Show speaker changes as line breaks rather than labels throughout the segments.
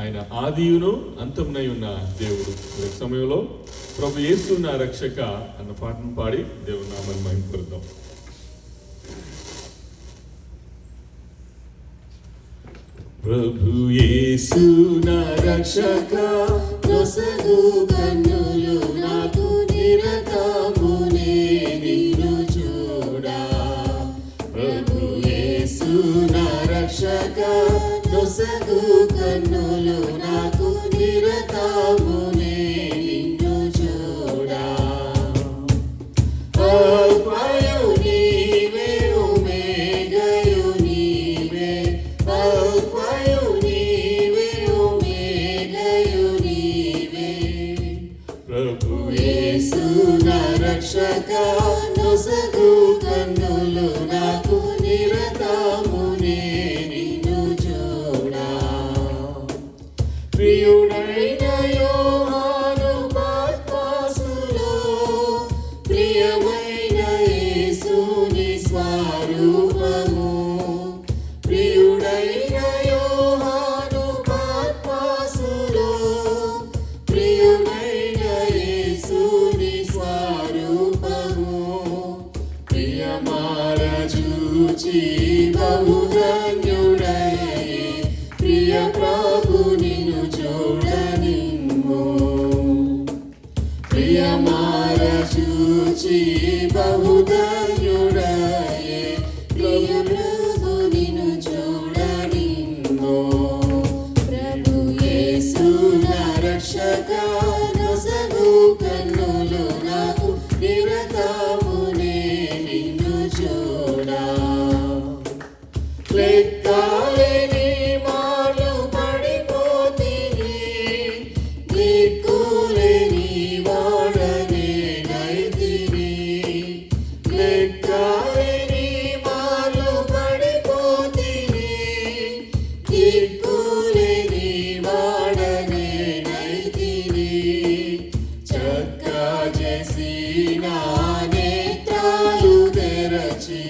ఆయన ఆదియును అంతమునై ఉన్న దేవుడు. ఈ సమయంలో ప్రభు యేసు నా రక్షక అన్న పాటను పాడి దేవుని నామాన్ని మహిమపరుద్దాం. ప్రభు యేసు నా రక్షక నొసగు కన్నులు నాకు నిరతమునే నిన్ను చూడా. ప్రభు యేసు నా రక్షక నొసగు కన్నులు నాకు నిరతమునే నిన్ను చూడా. అల్ఫాయు నీవే ఒమేగాయు నీవే, అల్ఫాయు నీవే ఒమేగాయు నీవే. ప్రభు యేసు నా రక్షక నొసగు కన్నులు నాకు నిరతమునే నిన్ను చూడా. ప్రియుడైన యోహాను పద్మసులో ప్రియమైన యేసుని స్వరూపము. ప్రియుడైన యోహాను పద్మసులో ప్రియమైన యేసుని స్వరూపము. ప్రియమార చూచి బహుధన్యుడయే, ప్రియ ప్రభు నిన్ను చూడనిమ్ము. ప్రియమార చూచి బహుధన్యుడయే, ప్రియ ప్రభు నిన్ను చూడనిమ్ము. ప్రభు యేసు నా రక్షక నొసగు కన్నులు నాకు నిరతమునే నిన్ను చూడా. లెక్కలేని మార్లు పడిపోతిని, దిక్కులేని వాడనేనైతిని. లెక్కలేని మార్లు పడిపోతిని, దిక్కులేని వాడనేనైతిని. చక్కా చేసి నా నేత్రాలు తెరచి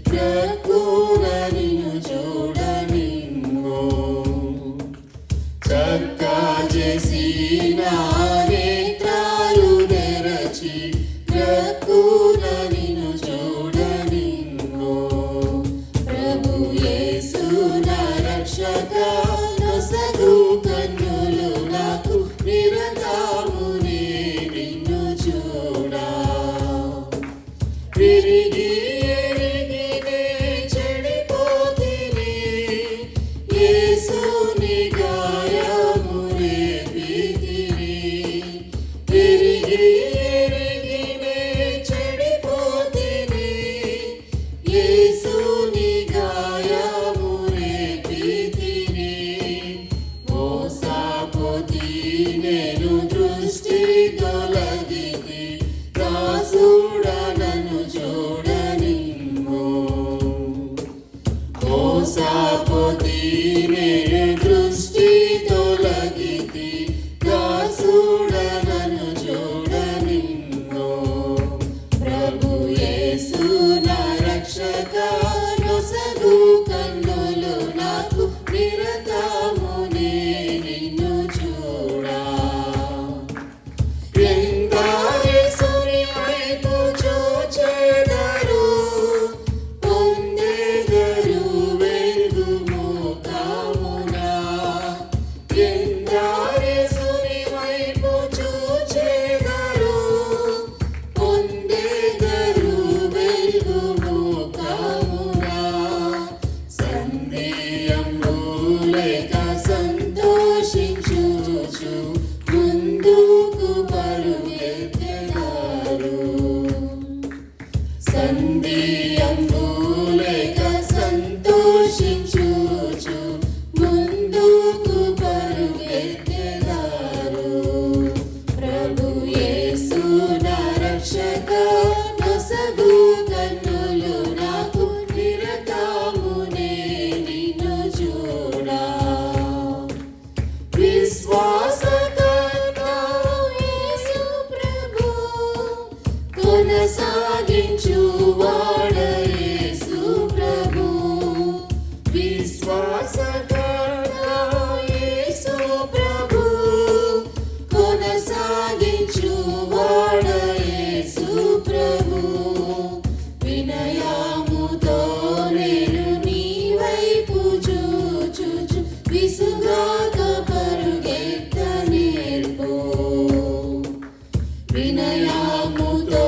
ప్రక్కున నిన్ను చూడనిమ్ము. చక్కా చేసి నా నేత్రాలు తెరచి ప్రక్కున నిన్ను చూడనిమ్ము. ప్రభు యేసు నా రక్షక నొసగు కన్నులు నాకు నిరతమునే నిన్ను చూడా. విరిగి ఎరిగినే చెడిపోతిని, యేసుని గాయములే పీతిని. విరిగి ఎరిగినే చెడిపోతిని, యేసుని గాయములే పీతిని. మోసపోతి నేను దృష్టి తొలగితి, దాసుడా నన్ను చూడనిమ్ము. మోసపోతి నేను దృష్టి తొలగితి, దాసుడా నన్ను చూడనిమ్ము. ప్రభు యేసు నా రక్షక నొసగు కన్నులు నాకు నిరతమునే నిన్ను చూడా. యేసుని వైపు చూచెదరు, పొందెదరు వెలుగు ముఖమున. యేసుని వైపు చూచెదరు, పొందెదరు వెలుగు ముఖమున. సందేహము లేక సంతోషించుచు ముందుకు పరుగెత్తెదరు. సందేహము లేక సంతోషించుచు ముందుకు పరుగెత్తెదరు.
విసుగాక పరుగెత్త నేర్పు. వినయముతో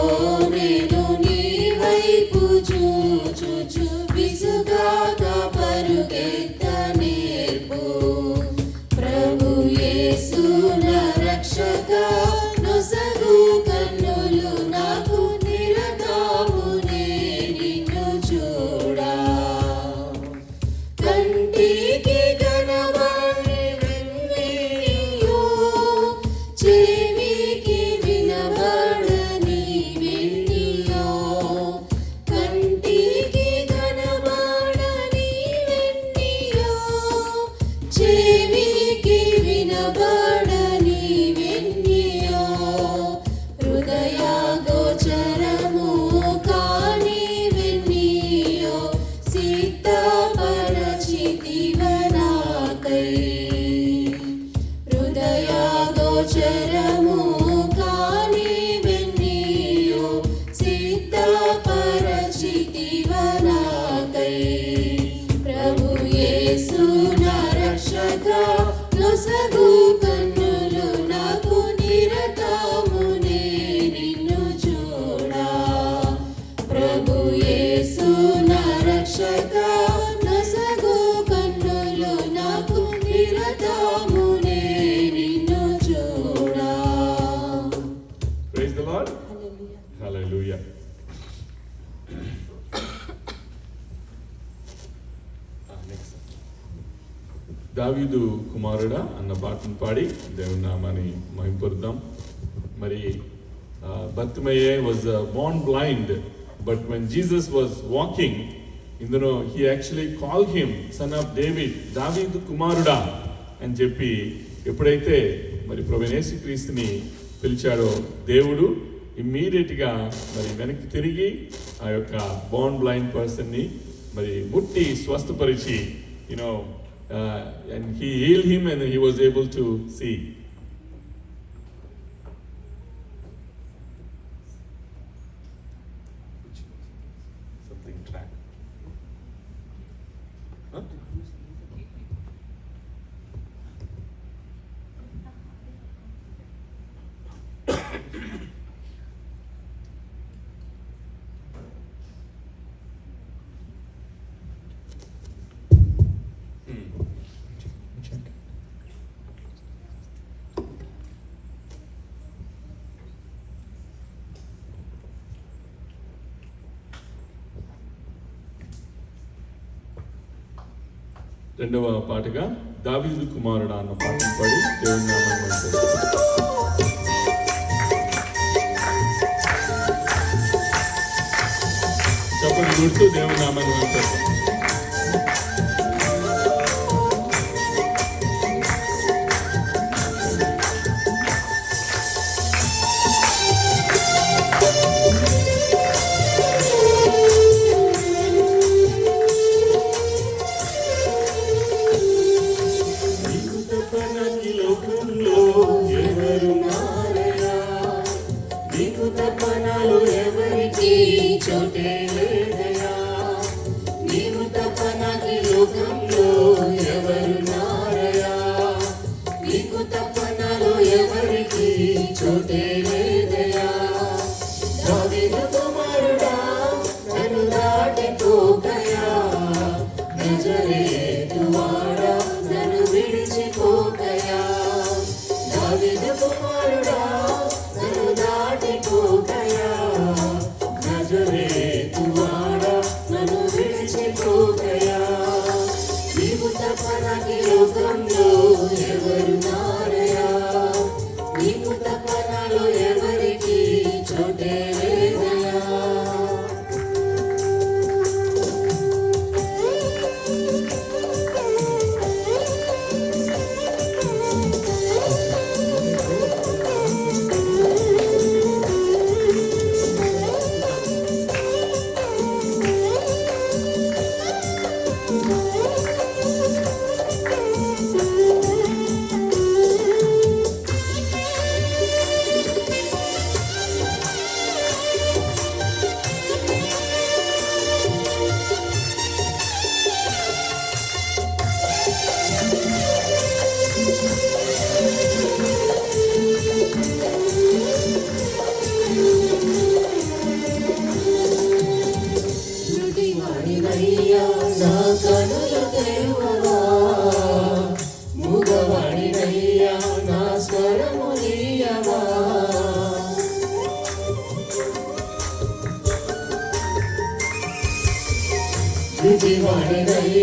నేను నీ వైపు చూచుచు విసుగాక పరుగెత్త నేర్పు. ప్రభు యేసు నా రక్షక నొసగు కన్నులు నాకు నిరతమునే నిన్ను చూడా. కంటికి కనబడని వెన్నెయో, చెవికి వినబడని వెన్నెయో. కంటికి కనబడని వెన్నెయో, చెవికి వినబడని వెన్నెయో. హృదయ గోచరము కాని వెన్నెయో, సిద్ధపరచితివ నాకై. హృదయ గోచరము కాని వెన్నెయో, సిద్ధపరచితివ నాకై. ప్రభు యేసు నా రక్షక నొసగు కన్నులు నాకు నిరతమునే నిన్ను చూడా. ప్రభు యేసు నా రక్షక నొసగు కన్నులు నాకు నిరతమునే నిన్ను చూడా.
Praise the lord. హల్లెలూయా. దావీదు కుమారుడా అన్న పాటను పాడి దేవుని నామాన్ని మహింపరుద్దాం. మరి బర్తిమయ్యే was born blind, but when Jesus was walking, ఇందులో he actually called him son of David, దావీదు కుమారుడా అని చెప్పి ఎప్పుడైతే మరి ప్రభువైన యేసుక్రీస్తుని పిలిచాడో దేవుడు ఇమ్మీడియట్గా మరి వెనక్కి తిరిగి ఆ యొక్క born blind పర్సన్ని మరి ముట్టి స్వస్థపరిచి and he healed him and he was able to see. Something track. Huh? రెండవ పాటగా దావీదు కుమారుడా అన్న పాటను పాడి దేవుని నామాన్ని మహిమపరుద్దాం. చప్పట్లు కొడుతూ దేవుని నామాన్ని మహిమపరుద్దాం.
చోటే లేదయా, నీవు తప్ప నాకు లోకంలో ఎవరు నారయా. నీకు తప్ప నాలో ఎవరికి చోటే లేదయా. దావీదు కుమారుడా నన్ను దాటిపోకయా, నజరేతు వాడా నన్ను విడిచిపోకయా. దావీదు కుమారుడా నన్ను దాటిపోకయా, నజరేతు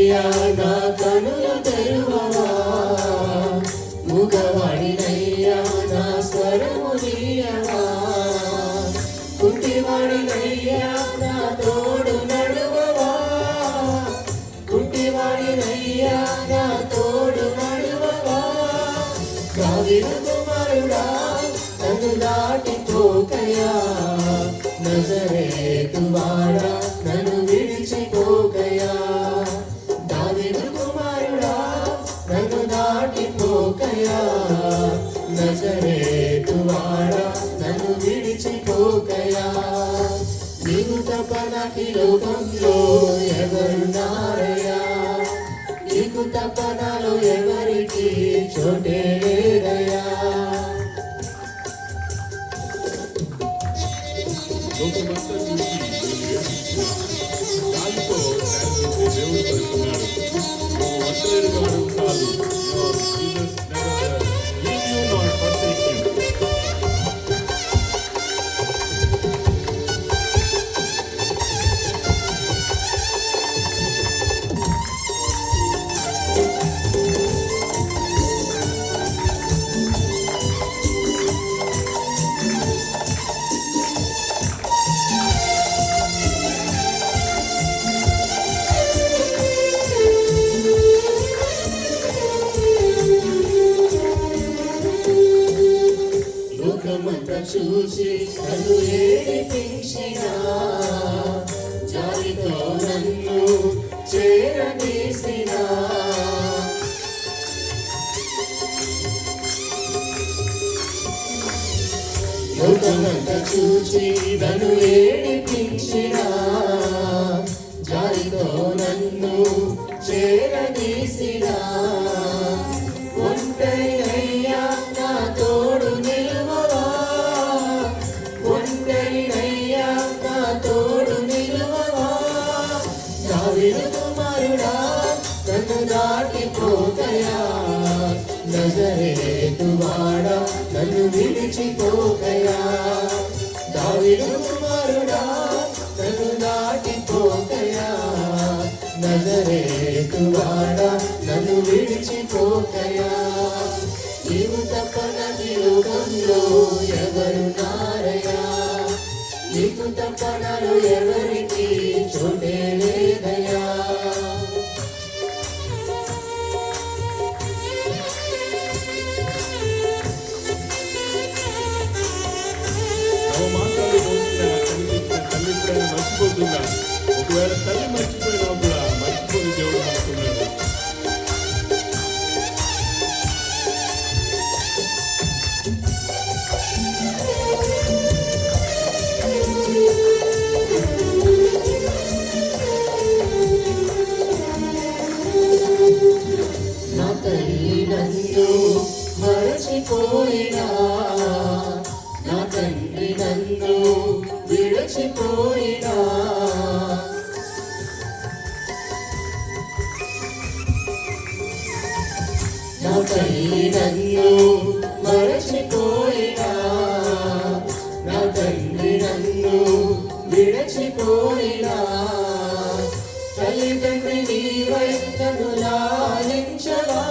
మూగవాడినయ్యా నా కనులు తెరువవా, మూగవాడినయ్యా నా స్వరము నీయవా, కుంటివాడినయ్యా నా తోడు నడువవా, కుంటివాడినయ్యా నా తోడు నడువవా. దావీదు కుమారుడా నన్ను దాటిపోకయా, నజరేతు వాడా నన్ను విడిచిపోకయా. దావీదు కుమారుడా నన్ను దాటిపోకయా, నజరేతు వాడా నన్ను విడిచిపోకయా. నీవు తప్ప నాకు ఈ లోకంలో ఎవరున్నారయ్యా, నీకు తప్ప నాలో ఎవరికి చోటే లేదయ్యా.
లోకమంతా చూసి గాలితో దేవుడు పలుకున్నాడు, నువ్వు ఒంటరిగా ఉంటావు, Jesus never leave you nor forsake you.
లోకమంతా చూసి నన్ను ఏడిపించిన, జాలితో నన్ను చేరదీసిన. లోకమంతా చూసి నన్ను ఏడిపించిన, జాలితో నన్ను చేరదీసిన. ఒంటరినయ్యా నా తోడు నిలువవా, ఒంటరినయ్యా నా తోడు నిలువవా. దావీదు కుమారుడా నన్ను దాటిపోకయా, నజరేతు వాడా నన్ను విడిచిపోకయా. దావీదు కుమారుడా నన్ను దాటిపోకయా, నజరేతు వాడా నన్ను విడిచిపోకయా. నీవు తప్ప నాకు ఈ లోకంలో ఎవరున్నారయ్యా, నీకు తప్ప నాలో ఎవరికి చోటే లేదయ్యా.
నువ్వు మాట్లాడి మోసిన కనిపించిన తల్లి ప్రేమ మర్చిపోతుందా? ఒకవేళ తల్లి మర్చిపోయినా కూడా మర్చిపోయి దేవుడు అనుకున్నాడు.
నా తల్లి నన్ను మరచిపోయినా, నా తండ్రి నన్ను విడిచిపోయినా. నా తల్లి నన్ను మరచిపోయినా, నా తండ్రి నన్ను విడిచిపోయినా. తల్లి తండ్రి నీవై నన్ను లాలించవా,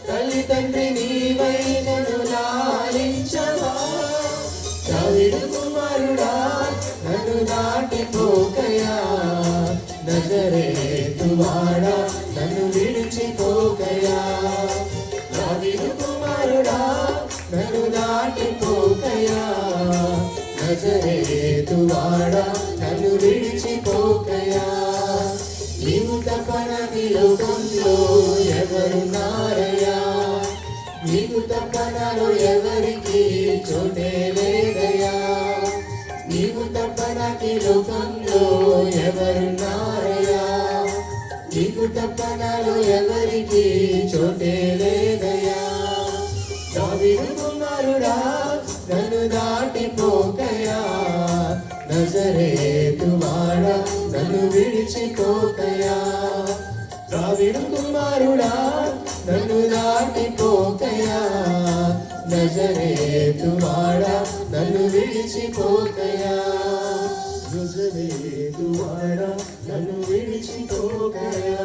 తల్లి తండ్రి నీవై నన్ను లాలించవా. దావీదు కుమారుడా నన్ను దాటిపోకయా, నజరేతు వాడా నన్ను విడిచిపోకయా. దావీదు కుమారుడా నన్ను దాటిపోకయా, నజరేతు వాడా నన్ను విడిచిపోకయా. నీవు తప్ప నాకు ఈ లోకంలో ఎవరున్నారయ్యా, నీకు తప్ప నాలో ఎవరికి చోటే లేదయ్యా. నీవు తప్ప నాకు ఈ లోకంలో ఎవరున్నారయ్యా, నీకు తప్ప నాలో ఎవరికి చోటే లేదయ్యా. దావీదు కుమారుడా నన్ను దాటిపోకయా, నజరేతు వాడా నన్ను విడిచిపోకయా. దావీదు కుమారుడా నన్ను దాటిపోకయా, నజరేతు వాడా నన్ను విడిచిపోకయా. నజరేతు వాడా నన్ను విడిచిపోకయా.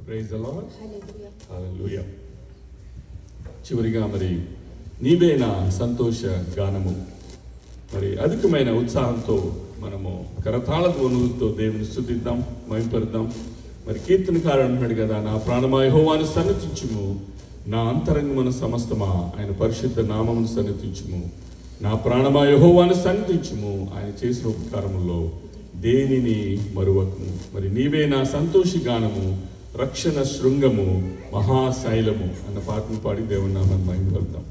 Praise the lord. హల్లెలూయా. చివరిగా మరి నీవే నా సంతోష గానము. మరి అధికమైన ఉత్సాహంతో మనము కరతాళ ధ్వనులతో దేవుని స్తుతిద్దాం, మహిమపరుద్దాం. మరి కీర్తనకారుడు అంటున్నాడు కదా, నా ప్రాణమా యెహోవాను సన్నతించుము, నా అంతరంగమున సమస్తమా ఆయన పరిశుద్ధ నామమును సన్నతించుము. నా ప్రాణమా యెహోవాను సన్నతించుము, ఆయన చేసిన ఉపకారములో దేనిని మరువకుము. మరి నీవే నా సంతోషి గానము, రక్షణ శృంగము, మహాశైలము అన్న పాటను పాడి దేవుని నామాన్ని మహిమపరుద్దాం.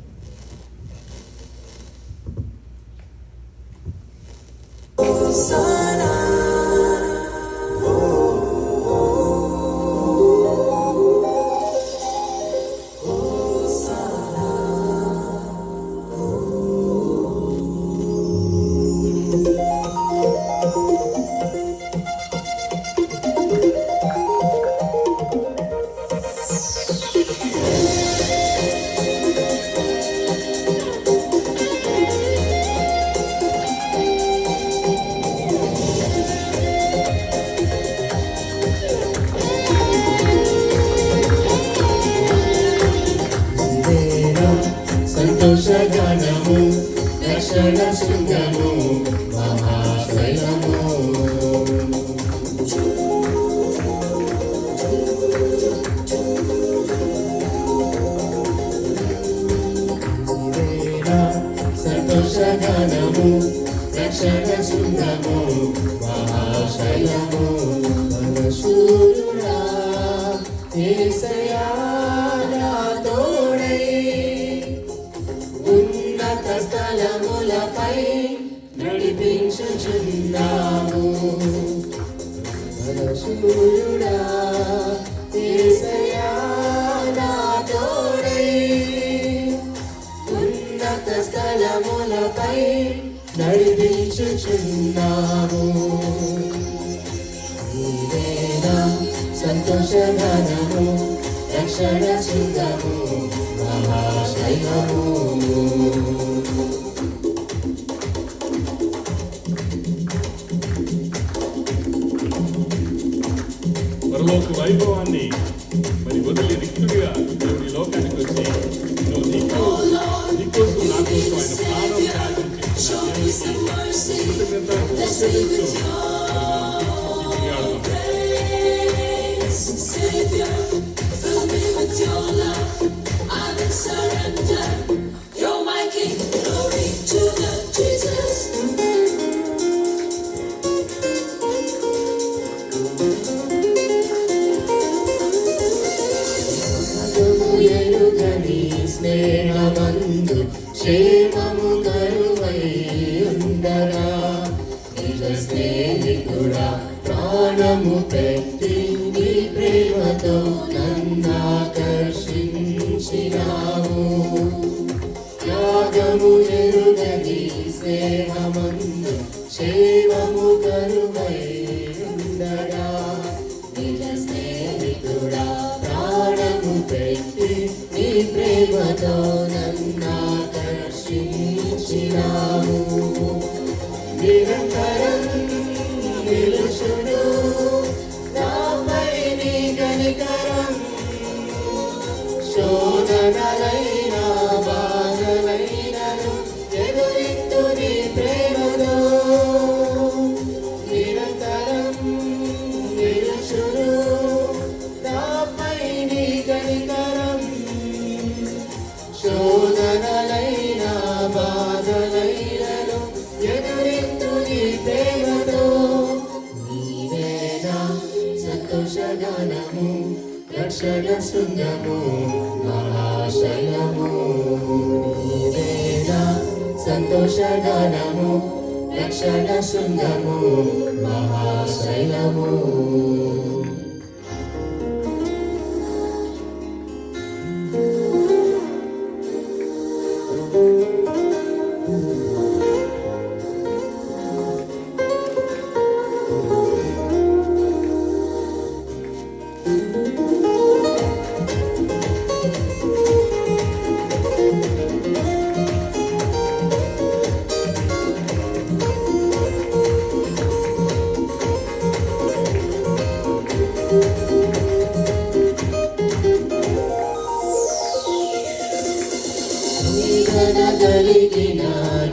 సంతోషగానము, రక్షణ శృంగము, మహాశైలము. సంతోషగానము, రక్షణ శృంగము, మహాశైలము. మనశూరుడా యేసయ్యా నా తోడై, ఉన్నత స్థలములపై నడిపించుచున్నావు. మనశూరుడా యేసయ్యా నా తోడై, ఉన్నత స్థలములపై నడిపించుచున్నావు. నీవే నా సంతోషగానము, రక్షణ శృంగము, మహాశైలము.
పరలోక వైభవాన్ని మరి వదిలి రిక్తుడిగా దేవుడి లోకానికి వచ్చి నువ్వు నీకోసం నా కోసం ఆయన ప్రాణం త్యాగం చేసిన
స్నేహమందు క్షేమము కరువై ఉండగా, నిజ స్నేహితుడా ప్రాణము పెట్టి నీ ప్రేమతో నన్నాకర్షించినావు. త్యాగము ఎరుగని స్నేహమందు క్షేమము కరువై ఉండగా, నిజ స్నేహితుడా ప్రాణము పెట్టి నీ ప్రేమతో నన్నాకర్షించినావు. నిరంతరం నిలుచుడు నాపై నీ కనికరం, శోధనలైన బాధలైనను ఎదురింతు నీ ప్రేమతో. నిరంతరం నిలుచుడు నాపై నీ కనికరం, శోధనలైన బాధలైనను ఎదురింతు నీ ప్రేమతో. నీవే నా సంతోషగానము, రక్షణ శృంగము, మహాశైలము. నీవే నా సంతోషగానము, రక్షణ శృంగము, మహాశైలము. కలిగిన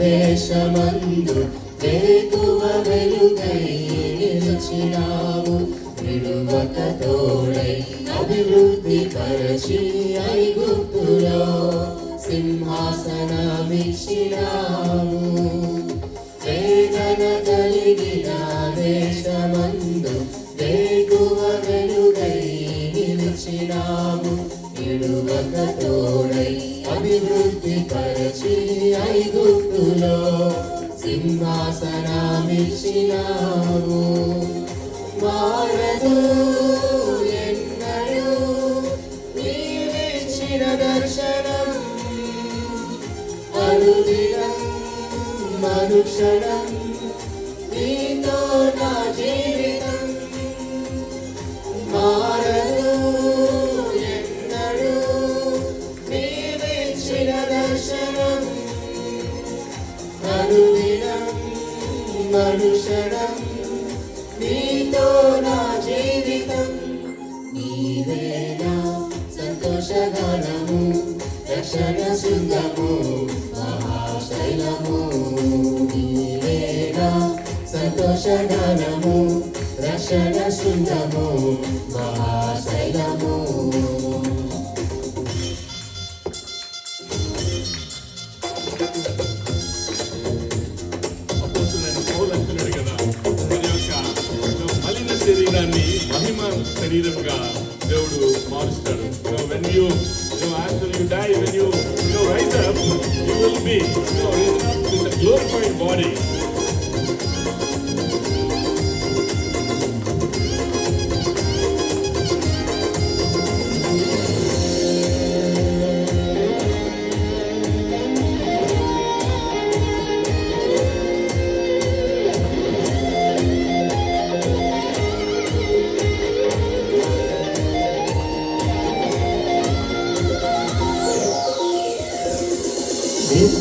దేశమందు వేకువ వెలుగై నిలిచినావు. విడువక తోడై అభివృద్ధి పరచి ఐగుప్తులో సింహాసనమిచ్చినావు. వేదన కలిగిన దేశమందు వేకువ వెలుగై నిలిచినావు. విడువక తోడై అభివృద్ధి పరచి ఐగుప్తులో సింహాసనమిచ్చినావు. మారదు ఎన్నడూ నీవిచ్చిన దర్శనం, అనుదినం మనుక్షణం నీతో నా జీవితం. మారదు ఎన్నడూ నీవిచ్చిన దర్శనం, అనుదినం మనుక్షణం నీతో నా జీవితం. నీవేనా సంతోషగానము, రక్షణ శృంగము, మహాశైలము. నీవేనా సంతోషగానము, రక్షణ శృంగము, మహాశైలము.
శరీరాన్ని మహిమ శరీరంగా దేవుడు మారుస్తాడు. When you after you die, when you rise up, you will be raised up with a glorified body.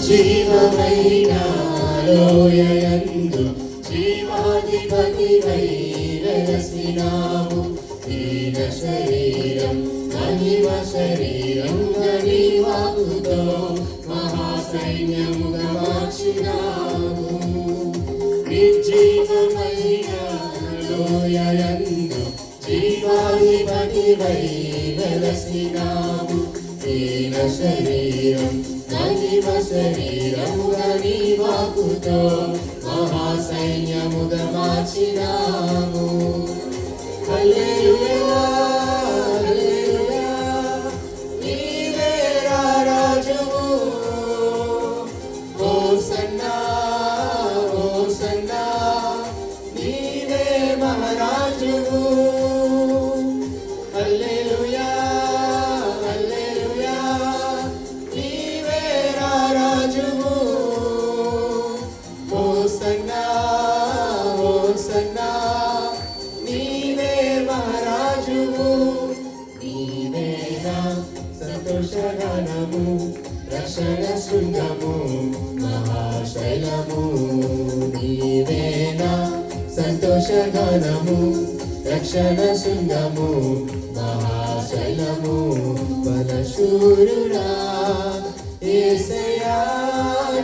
జీవమైన లోయయందు జీవాధిపతివై వెలసినావు. దీన శరీరం మహిమ శరీరం నీ వాక్కుతో మహాసైన్యముగా మార్చినావు. నిర్జీవమైన లోయయందు జీవాధిపతివై వెలసినావు. దీన శరీరం మహిమ శరీరముగా నీ వాక్కుతో మహాసైన్యముగా మార్చినావు. హల్లెలూయా హల్లెలూయా నీవే రాజువు. హోసన్నా హోసన్నా నీవే మహారాజువు. హల్లెలూయా హల్లెలూయా నీవే రాజువు. హోసన్నా హోసన్నా నీవే మహారాజువు. నీవేనా సంతోషగానము, రక్షణ శృంగము, మహాశైలము. నీవేనా సంతోషగానము, రక్షణ శృంగము, మహాశైలము. బలశూరుడా యేసయ్యా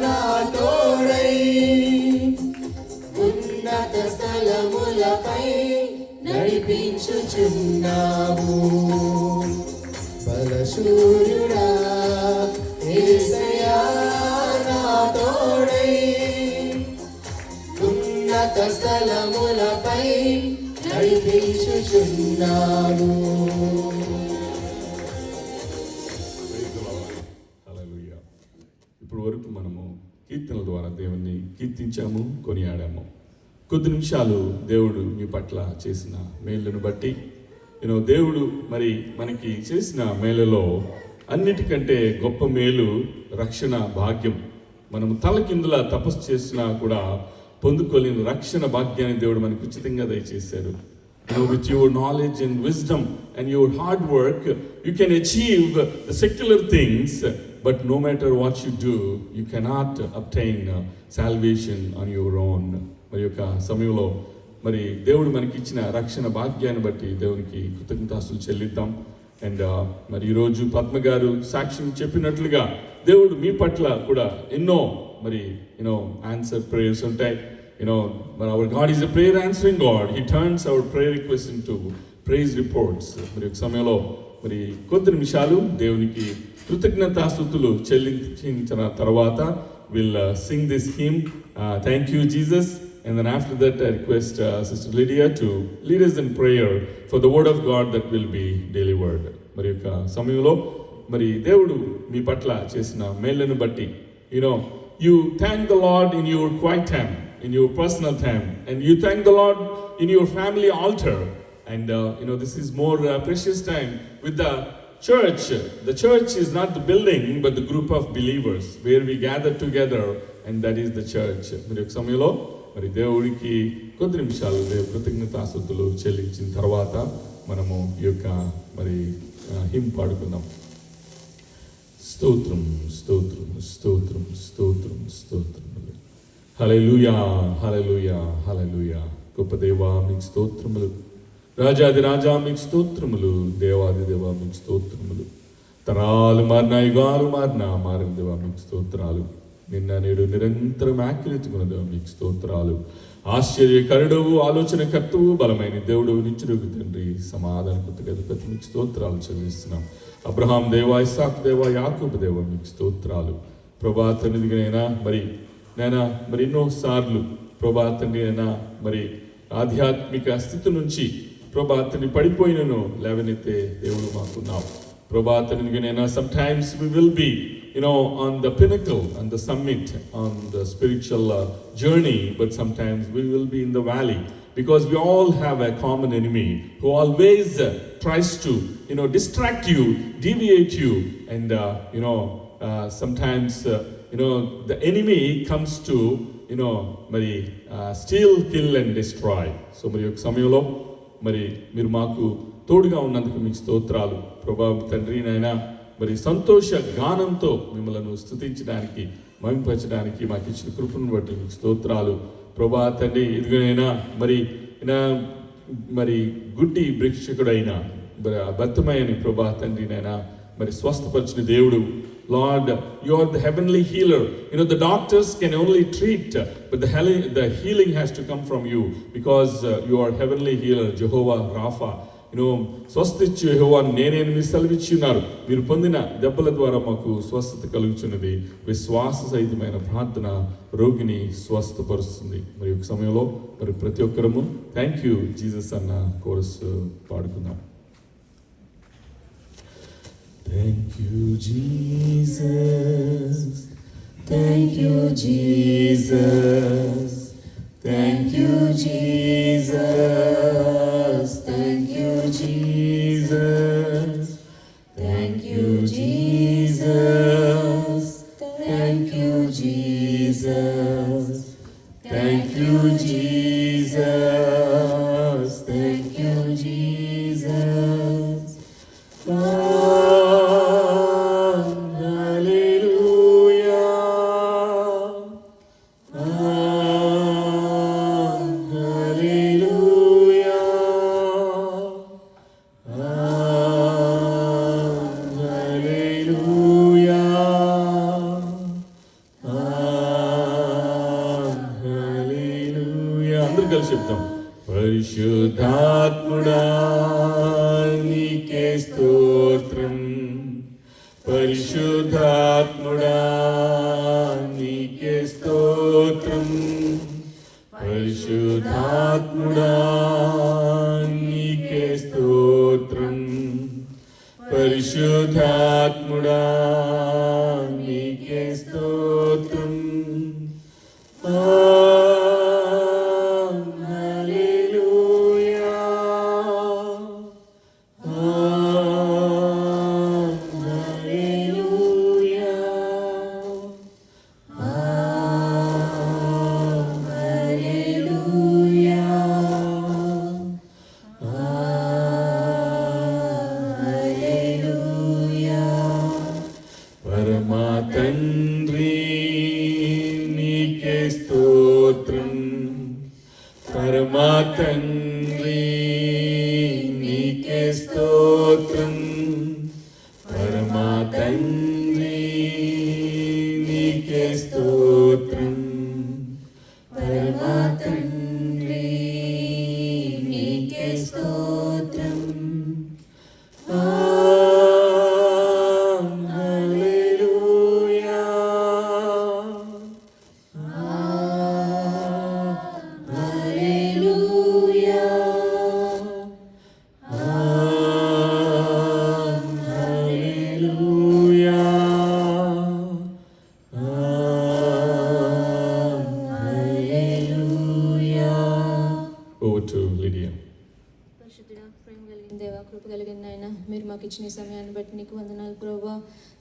నా తోడై ఉన్నత స్థలములపై నడిపించుచున్నావు. బలశూరుడా యేసయ్యా నా తోడై ఉన్నత స్థలములపై నడిపించుచున్నావు.
హల్లెలూయా. ఇప్పుడు వరకు మనము కీర్తనల ద్వారా దేవుణ్ణి కీర్తించాము, కొనియాడాము. కొద్ది నిమిషాలు దేవుడు మీ పట్ల చేసిన మేలును బట్టి దేవుడు మరి మనకి చేసిన మేలులో అన్నిటికంటే గొప్ప మేలు రక్షణ భాగ్యం. మనము తలకిందులా తపస్సు చేసినా కూడా పొందుకోలేని రక్షణ భాగ్యాన్ని దేవుడు మనకు ఉచితంగా దయచేశారు. With your knowledge and wisdom and your hard work, you can achieve the secular things, but no matter what you do, you cannot obtain salvation on your own. మరి యొక్క సమయంలో మరి దేవుడు మనకి ఇచ్చిన రక్షణ భాగ్యాన్ని బట్టి దేవునికి కృతజ్ఞతాస్తులు చెల్లిద్దాం. అండ్ మరి ఈరోజు పద్మ గారు సాక్ష్యం చెప్పినట్లుగా దేవుడు మీ పట్ల కూడా ఎన్నో మరి ఆన్సర్ ప్రేయర్స్ ఉంటాయి. మరి our god is a prayer answering god. He turns our prayer request into praise reports. మరి ఒక సమయంలో మరి కొద్ది నిమిషాలు దేవునికి కృతజ్ఞతాస్తుతులు చెల్లించిన తర్వాత we'll sing this hymn, Thank You Jesus, and then after that I request Sister Lydia to lead us in prayer for the word of God that will be delivered. మరి యొక్క సమయంలో మరి దేవుడు మీ పట్ల చేసిన మేళ్లను బట్టి you thank the Lord in your quiet time, in your personal time, and you thank the Lord in your family altar, and this is more precious time with the church. The church is not the building but the group of believers where we gather together, and that is the church. మరి ఒక సమయంలో మరి దేవుడికి కొద్ది నిమిషాలు కృతజ్ఞతాస్తుతులు చెల్లించిన తర్వాత మనము ఈ యొక్క మరి హిమ్ పాడుకుందాం. స్తోత్రం స్తోత్రం స్తోత్రం స్తోత్రం స్తోత్రం. హల్లెలూయా హల్లెలూయా హల్లెలూయా. గొప్ప దేవా మీకు స్తోత్రములు, రాజాది రాజా మీకు స్తోత్రములు, దేవాది దేవా మీకు స్తోత్రములు. తరాలు మారిన యుగాలు మారిన దేవా మీకు స్తోత్రాలు. నిన్న నేడు నిరంతరం ఆకలించుకున్న దేవా మీకు స్తోత్రాలు. ఆశ్చర్యకరుడవు, ఆలోచనకర్తవు, బలమైన దేవుడు, నిత్యుడు తండ్రి, సమాధానకర్తగా మీకు స్తోత్రాలు చెల్లిస్తున్నాం. అబ్రహాం దేవా, ఇస్సాకు దేవా, యాకోబు దేవా మీకు స్తోత్రాలు. ప్రభా తండ్రినైనా మరి ఎన్నోసార్లు ప్రభా తండ్రినైనా మరి ఆధ్యాత్మిక స్థితి నుంచి ప్రభా తండ్రి పడిపోయినను లేవనెత్తే దేవుడు మాకున్నావు. ప్రభా తండ్రినైనా sometimes we will be on the pinnacle, on the summit, on the spiritual journey, but sometimes we will be in the valley, because we all have a common enemy who always tries to distract you, deviate you, and sometimes the enemy comes to మరి steal, kill and destroy. So మరి ఒక సమయంలో మరి మీరు మాకు తోడుగా ఉన్నందుకు మీకు స్తోత్రాలు. ప్రభా తండ్రి నాయనా మరి సంతోష గానంతో మిమ్మల్ని స్తుతించడానికి, మహింపరచడానికి మాకు ఇచ్చిన కృపను బట్టి మీకు స్తోత్రాలు. ప్రభా తండ్రి ఇదిగోనైనా మరి గుడ్డి భిక్షకుడైన బత్తమయ్యని ప్రభా తండ్రి నాయనా మరి స్వస్థపరిచిన దేవుడు. Lord, you are the heavenly healer. The doctors can only treat, but the healing has to come from you, because you are heavenly healer, Jehovah Rapha. స్వస్థించు యెహోవా నేనే మీరు సెలవిచ్చి ఉన్నారు. మీరు పొందిన దెబ్బల ద్వారా మాకు స్వస్థత కలుగుచున్నది. విశ్వాస సహితమైన ప్రార్థన రోగిని స్వస్థపరుస్తుంది. మరి ఒక సమయంలో మరి ప్రతి ఒక్కరము థ్యాంక్ యూ జీసస్ అన్న కోరస్ పాడుకుందాం. Thank you, Jesus.
Thank you, Jesus. Thank you, Jesus. Thank you, Jesus. Thank you, Jesus. Thank you, Jesus. Thank you, Jesus. Thank you, Jesus.
పరిశుద్ధాత్ముడా నీకే స్తోత్రం, పరిశుద్ధాత్ముడా నీకే స్తోత్రం, పరిశుద్ధాత్ముడా నీకే స్తోత్రం, పరిశుద్ధాత్ముడా నీకే స్తోత్రం. తండ్రి నీకే స్తోత్రం, పరమా తండ్రి
ఇచ్చిన ఈ సమయాన్ని బట్టి నీకు వందనాలు ప్రభా.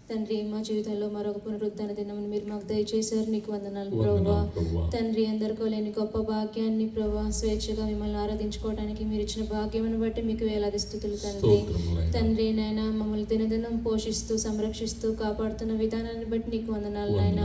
తండ్రి మా జీవితంలో మరొక పునరుద్ధరణ దినమును మీరు మాకు దయచేశారు, నీకు వందనాలు ప్రభా. తండ్రి ఎందరికో లేని గొప్ప భాగ్యాన్ని ప్రభా, స్వేచ్ఛగా మిమ్మల్ని ఆరాధించుకోవడానికి మీరు ఇచ్చిన భాగ్యమును బట్టి మీకు వేలాది స్తుతులు తండ్రి. తండ్రి నాయన మమ్మల్ని దినదినం పోషిస్తూ సంరక్షిస్తూ కాపాడుతున్న విధానాన్ని బట్టి నీకు వందనాలు నాయన.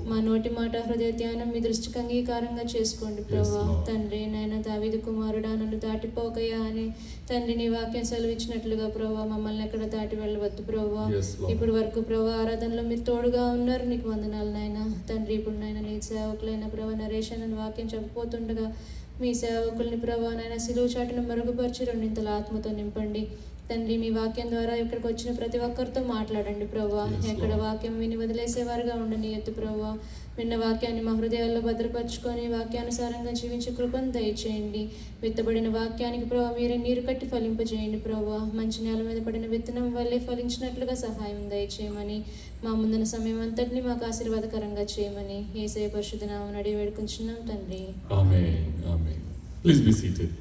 మా నోటి మాట హృదయ ధ్యానం మీ దృష్టికి అంగీకారంగా చేసుకోండి ప్రభా. తండ్రి నాయన దావీదు కుమారుడా నన్ను దాటిపోకయా అని తండ్రి నీ వాక్యం సెలవిచ్చినట్లుగా ప్రభా మమ్మల్ని ఎక్కడ దాటి వెళ్ళవద్దు ప్రభా. ఇప్పటి వరకు ప్రభా ఆరాధనలో మీరు తోడుగా ఉన్నారు, నీకు వందనాలు నాయన. తండ్రి ఇప్పుడు నాయన నీ సేవకులైన ప్రభా నరేష్ అని వాక్యం చెప్పబోతుండగా మీ సేవకుల్ని ప్రభా నాయన సిలువ చాటును మరుగుపరిచి రెండింతల ఆత్మతో నింపండి తండ్రి. మీ వాక్యం ద్వారా ఇక్కడికి వచ్చిన ప్రతి ఒక్కరితో మాట్లాడండి ప్రభా. ఎక్కడ వాక్యం విని వదిలేసేవారుగా ఉండనియద్దు ప్రభా. విన్న వాక్యాన్ని మా హృదయాల్లో భద్రపరుచుకొని వాక్యానుసారంగా జీవించే కృపను దయచేయండి. విత్తబడిన వాక్యానికి ప్రభా మీరే నీరు కట్టి ఫలింపజేయండి ప్రభా. మంచి నేల మీద పడిన విత్తనం వల్లే ఫలించినట్లుగా సహాయం దయచేయమని, మా ముందున్న సమయం అంతటిని మాకు ఆశీర్వాదకరంగా చేయమని యేసయ్య పరిశుద్ధ నామమున అడిగి వేడుకుంటున్నాం తండ్రి.
ఆమేన్. ఆమేన్. Please be seated.